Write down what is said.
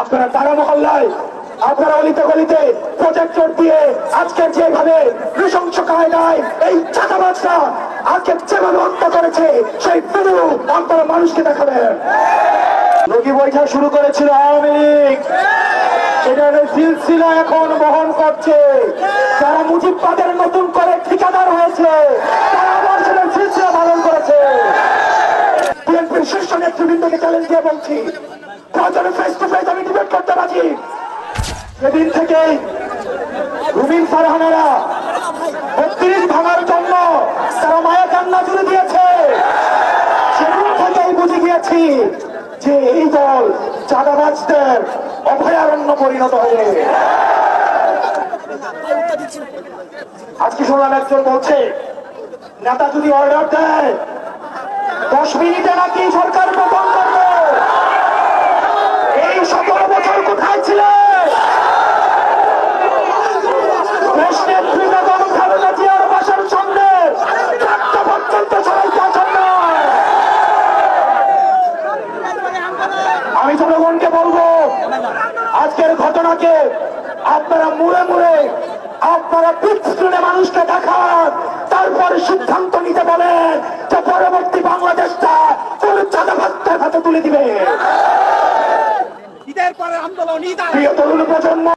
আপনারা তারা মহল্লায়, আপনারা অলিতে গলিতে প্রজেক্টর দিয়ে আজকে যেভাবে নৃশংস কায়দায় এই চাঁদাবাজরা আজকে যেভাবে হত্যা করেছে সেই পুরো আপনারা মানুষকে দেখাবেন। লগি বৈঠা শুরু করেছিল আওয়ামী লীগ, সেটার সিলসিলা এখন বহন করছে। যারা মুজিববাদের নতুন করে ঠিকাদার হয়েছে তারা আবার সেটার সিলসিলা পালন করেছে। বিএনপির শীর্ষ নেতৃবৃন্দকে চ্যালেঞ্জ দিয়ে বলছি, প্রয়োজনে ফেস টু ফেস আমি ডিবেট করতে রাজি। সেদিন থেকে রুবিন ফারহানারা ৩২ ভাঙার জন্য তারা মায়া কান্না জুড়ে দিয়েছে। সেদিন থেকেই বুঝে গিয়েছি যে এই দল চাঁদাবাজদের অভয়ারণ্য পরিণত হয়ে। আজকে শুনলাম একজন বলছে নেতা যদি অর্ডার দেয় 10 মিনিটে নাকি সরকার পতন করবে। এই 17 বছর কোথায় ছিল? আমি জনগণকে বলবো, আজকের ঘটনাকে আপনারা মুড়ে মুড়ে আপনারা পিছনে মানুষকে দেখান, তারপরে সিদ্ধান্ত নিতে বলেন যে পরবর্তী বাংলাদেশটা কোন চাঁদাবাজদের হাতে তুলে দিবে। প্রিয় তরুণ প্রজন্ম।